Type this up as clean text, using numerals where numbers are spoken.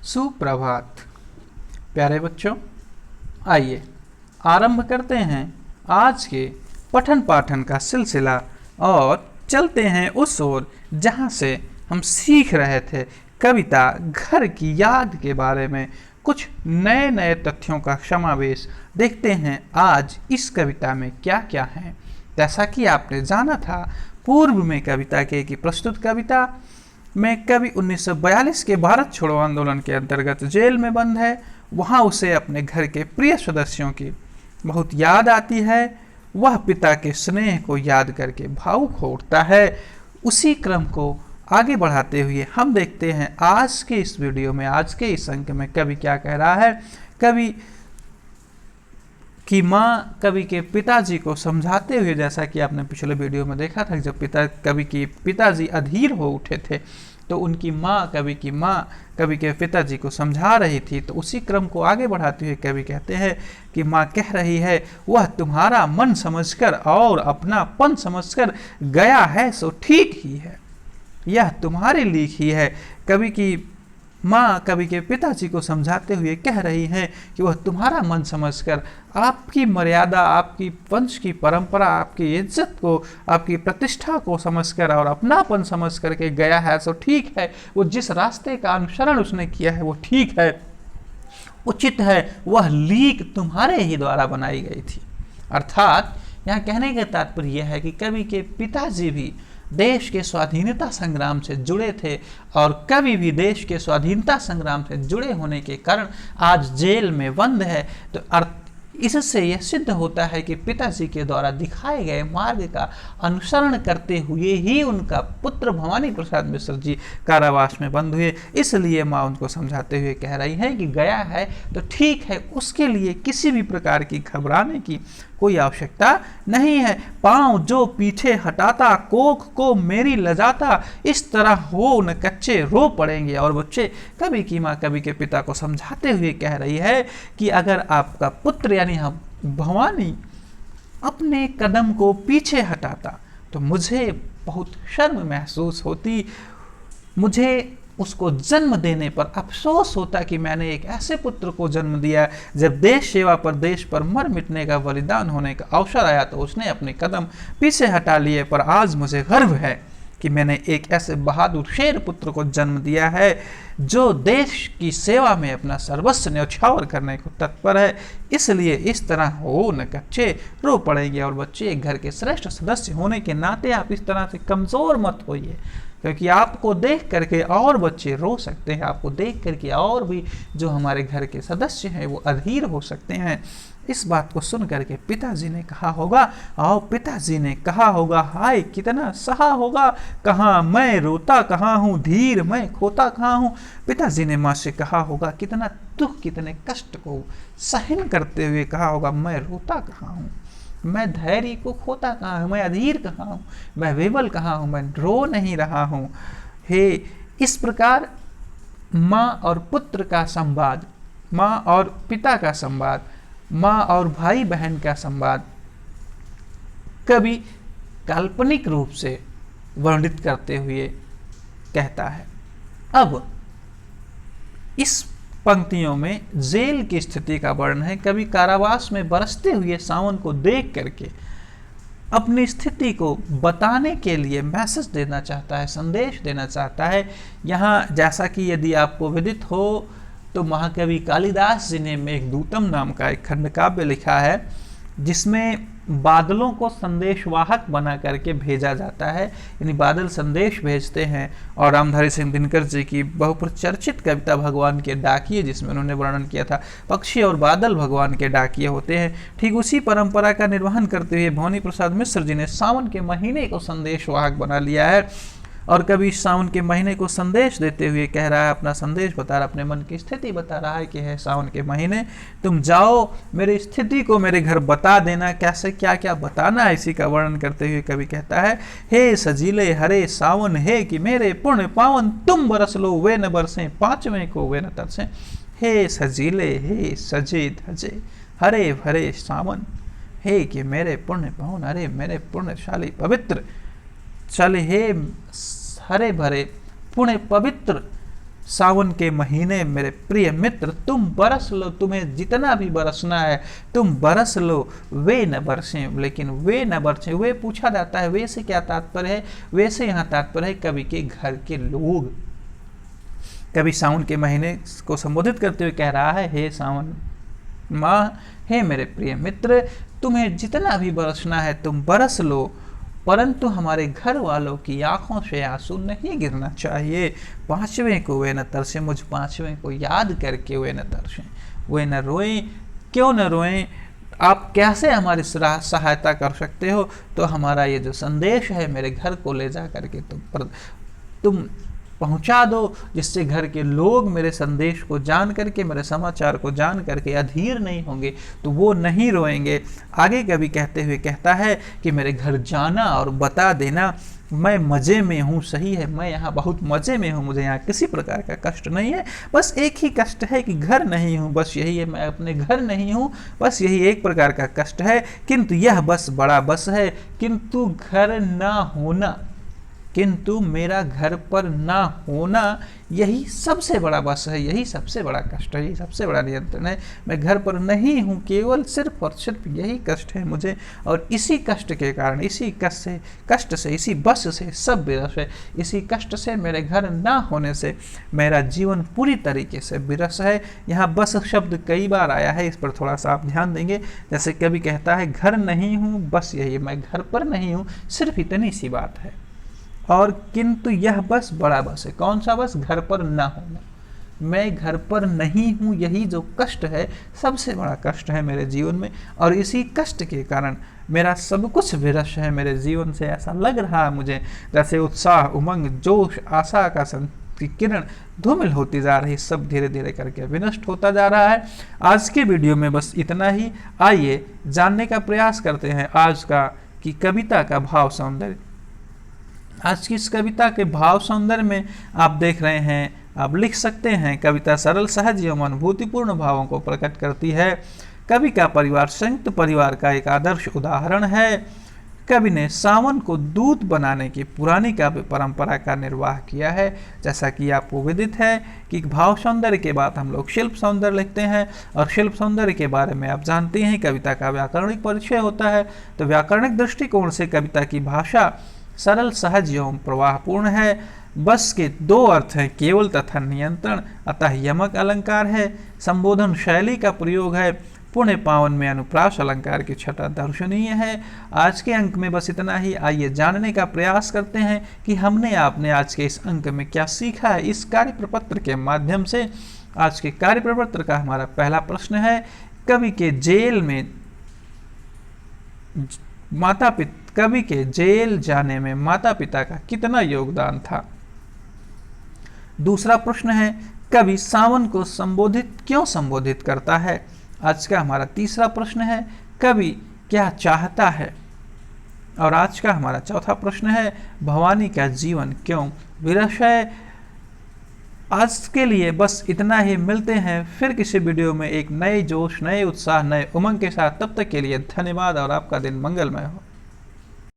सुप्रभात प्यारे बच्चों, आइए आरंभ करते हैं आज के पठन पाठन का सिलसिला और चलते हैं उस ओर जहां से हम सीख रहे थे कविता घर की याद के बारे में कुछ नए नए तथ्यों का समावेश। देखते हैं आज इस कविता में क्या क्या है। जैसा कि आपने जाना था पूर्व में कविता के की प्रस्तुत कविता में कवि 1942 के भारत छोड़ो आंदोलन के अंतर्गत जेल में बंद है। वहाँ उसे अपने घर के प्रिय सदस्यों की बहुत याद आती है। वह पिता के स्नेह को याद करके भावुक हो उठता है। उसी क्रम को आगे बढ़ाते हुए हम देखते हैं आज के इस वीडियो में, आज के इस अंक में कवि क्या कह रहा है। कवि की माँ कवि के पिताजी को समझाते हुए, जैसा कि आपने पिछले वीडियो में देखा था, जब कवि की पिताजी अधीर हो उठे थे तो उनकी माँ कवि के पिताजी को समझा रही थी। तो उसी क्रम को आगे बढ़ाते हुए कवि कहते हैं कि माँ कह रही है, वह तुम्हारा मन समझकर और अपनापन समझकर गया है सो ठीक ही है, यह तुम्हारे लिए ही है। कवि की माँ कवि के पिताजी को समझाते हुए कह रही हैं कि वह तुम्हारा मन समझकर आपकी मर्यादा, आपकी वंश की परंपरा, आपकी इज्जत को, आपकी प्रतिष्ठा को समझकर और अपनापन समझ करके गया है सो ठीक है। वो जिस रास्ते का अनुसरण उसने किया है वो ठीक है, उचित है। वह लीक तुम्हारे ही द्वारा बनाई गई थी। अर्थात यहाँ कहने का तात्पर्य यह है कि कवि के पिताजी भी देश के स्वाधीनता संग्राम से जुड़े थे और कवि भी देश के स्वाधीनता संग्राम से जुड़े होने के कारण आज जेल में बंद है। तो इससे यह सिद्ध होता है कि पिताजी के द्वारा दिखाए गए मार्ग का अनुसरण करते हुए ही उनका पुत्र भवानी प्रसाद मिश्र जी कारावास में बंद हुए। इसलिए माँ उनको समझाते हुए कह रही है कि गया है तो ठीक है, उसके लिए किसी भी प्रकार की घबराने की कोई आवश्यकता नहीं है। पाँव जो पीछे हटाता, कोख को मेरी लजाता, इस तरह हो न कच्चे रो पड़ेंगे। और बच्चे, कवि की माँ कवि के पिता को समझाते हुए कह रही है कि अगर आपका पुत्र यानी हम भवानी अपने कदम को पीछे हटाता तो मुझे बहुत शर्म महसूस होती, मुझे उसको जन्म देने पर अफसोस होता कि मैंने एक ऐसे पुत्र को जन्म दिया। जब देश सेवा पर, देश पर मर मिटने का, बलिदान होने का अवसर आया तो उसने अपने कदम पीछे हटा लिए। पर आज मुझे गर्व है कि मैंने एक ऐसे बहादुर शेर पुत्र को जन्म दिया है जो देश की सेवा में अपना सर्वस्व न्यौछावर करने को तत्पर है। इसलिए इस तरह हो न कच्चे रो पड़ेंगे। और बच्चे, एक घर के श्रेष्ठ सदस्य होने के नाते आप इस तरह से कमज़ोर मत होइए, क्योंकि आपको देख करके और बच्चे रो सकते हैं, आपको देख करके और भी जो हमारे घर के सदस्य हैं वो अधीर हो सकते हैं। इस बात को सुन करके पिताजी ने कहा होगा, और पिताजी ने कहा होगा, हाय कितना सहा होगा, कहाँ मैं रोता कहाँ हूँ, धीर मैं खोता कहाँ हूँ। पिताजी ने माँ से कहा होगा, कितना दुख, कितने कष्ट को सहन करते हुए कहा होगा, मैं रोता कहाँ हूँ, मैं धैर्य को खोता कहाँ हूँ, मैं अधीर कहाँ हूँ, मैं विवल कहाँ हूँ, मैं रो नहीं रहा हूँ। हे, इस प्रकार माँ और पुत्र का संवाद, माँ और पिता का संवाद, माँ और भाई बहन का संवाद कवि काल्पनिक रूप से वर्णित करते हुए कहता है। अब इस पंक्तियों में जेल की स्थिति का वर्णन है। कवि कारावास में बरसते हुए सावन को देख करके अपनी स्थिति को बताने के लिए मैसेज देना चाहता है, संदेश देना चाहता है। यहाँ जैसा कि यदि आपको विदित हो तो महाकवि कालिदास जी ने मेघदूतम नाम का एक खंड काव्य लिखा है जिसमें बादलों को संदेशवाहक बना करके भेजा जाता है, यानी बादल संदेश भेजते हैं। और रामधारी सिंह दिनकर जी की बहुप्रचर्चित कविता भगवान के डाकिये, जिसमें उन्होंने वर्णन किया था पक्षी और बादल भगवान के डाकिये होते हैं, ठीक उसी परंपरा का निर्वहन करते हुए भवानी प्रसाद मिश्र जी ने सावन के महीने को संदेशवाहक बना लिया है। और कभी सावन के महीने को संदेश देते हुए कह रहा है, अपना संदेश बता रहा, अपने मन की स्थिति बता रहा है कि है सावन के महीने तुम जाओ मेरी स्थिति को मेरे घर बता देना, कैसे क्या क्या बताना है। इसी का वर्णन करते हुए कवि कहता है, हे सजीले हरे सावन हे कि मेरे पुण्य पावन, तुम बरस लो वे न बरसें, पांचवें को वे न तरसें। हे सजीले हे सजे धजे हरे भरे सावन हे कि मेरे पुण्य पावन, अरे मेरे पुण्यशाली पवित्र चल हे हरे भरे पुण्य पवित्र सावन के महीने मेरे प्रिय मित्र तुम बरस लो, तुम्हें जितना भी बरसना है तुम बरस लो, वे न बरसें, लेकिन वे न बरसें। वे पूछा जाता है वे से क्या तात्पर्य है, वे से यहाँ तात्पर्य है कवि के घर के लोग। कवि सावन के महीने को संबोधित करते हुए कह रहा है, हे सावन माह, हे मेरे प्रिय मित्र, तुम्हें जितना भी बरसना है तुम बरस लो, परंतु हमारे घर वालों की आंखों से आंसू नहीं गिरना चाहिए। पांचवें को वे न तरसें, मुझ पांचवें को याद करके वे न तरसें, वे न रोएं। क्यों न रोएं? आप कैसे हमारी सहायता कर सकते हो? तो हमारा ये जो संदेश है मेरे घर को ले जा करके तुम पहुंचा दो, जिससे घर के लोग मेरे संदेश को जान करके, मेरे समाचार को जान करके अधीर नहीं होंगे, तो वो नहीं रोएंगे। आगे कभी कहते हुए कहता है कि मेरे घर जाना और बता देना मैं मज़े में हूँ। सही है, मैं यहाँ बहुत मज़े में हूँ, मुझे यहाँ किसी प्रकार का कष्ट नहीं है। बस एक ही कष्ट है कि घर नहीं हूँ, बस यही है, मैं अपने घर नहीं हूँ, बस यही एक प्रकार का कष्ट है। किंतु यह बस बड़ा बस है, किंतु घर ना होना, किंतु मेरा घर पर ना होना, यही सबसे बड़ा बस है, यही सबसे बड़ा कष्ट है, यही सबसे बड़ा नियंत्रण है। मैं घर पर नहीं हूँ, केवल सिर्फ और सिर्फ यही कष्ट है मुझे, और इसी कष्ट के कारण, इसी कष्ट से इसी बस से सब विरस है। इसी कष्ट से, मेरे घर ना होने से मेरा जीवन पूरी तरीके से विरस है। यहाँ बस शब्द कई बार आया है, इस पर थोड़ा सा आप ध्यान देंगे। जैसे कभी कहता है घर नहीं हूँ, बस यही, मैं घर पर नहीं हूँ, सिर्फ इतनी सी बात है। और किंतु यह बस बड़ा बस है। कौन सा बस? घर पर ना होना, मैं घर पर नहीं हूँ, यही जो कष्ट है सबसे बड़ा कष्ट है मेरे जीवन में, और इसी कष्ट के कारण मेरा सब कुछ विरस है मेरे जीवन से। ऐसा लग रहा है मुझे जैसे उत्साह, उमंग, जोश, आशा का की किरण धूमिल होती जा रही, सब धीरे धीरे करके विनष्ट होता जा रहा है। आज के वीडियो में बस इतना ही। आइए जानने का प्रयास करते हैं आज का कि कविता का भाव सौंदर्य। आज की इस कविता के भाव सौंदर्य में आप देख रहे हैं, आप लिख सकते हैं, कविता सरल, सहज एवं अनुभूतिपूर्ण भावों को प्रकट करती है। कवि का परिवार संयुक्त परिवार का एक आदर्श उदाहरण है। कवि ने सावन को दूत बनाने की पुरानी काव्य परंपरा का निर्वाह किया है। जैसा कि आपको विदित है कि भाव सौंदर्य के बाद हम लोग शिल्प सौंदर्य लिखते हैं, और शिल्प सौंदर्य के बारे में आप जानते हैं कविता का व्याकरणिक परिचय होता है। तो व्याकरणिक दृष्टिकोण से कविता की भाषा सरल, सहज एवं प्रवाहपूर्ण है। बस के दो अर्थ हैं, केवल तथा नियंत्रण, अतः यमक अलंकार है। संबोधन शैली का प्रयोग है। पुण्य पावन में अनुप्रास अलंकार की छटा दर्शनीय है। आज के अंक में बस इतना ही। आइए जानने का प्रयास करते हैं कि हमने आपने आज के इस अंक में क्या सीखा है। इस कार्य प्रपत्र के माध्यम से आज के कार्य प्रपत्र का हमारा पहला प्रश्न है, कवि के जेल में कवि के जेल जाने में माता पिता का कितना योगदान था। दूसरा प्रश्न है, कवि सावन को क्यों संबोधित करता है। आज का हमारा तीसरा प्रश्न है, कवि क्या चाहता है। और आज का हमारा चौथा प्रश्न है, भवानी का जीवन क्यों विरस है। आज के लिए बस इतना ही। मिलते हैं फिर किसी वीडियो में एक नए जोश, नए उत्साह, नए उमंग के साथ। तब तक के लिए धन्यवाद और आपका दिन मंगलमय हो।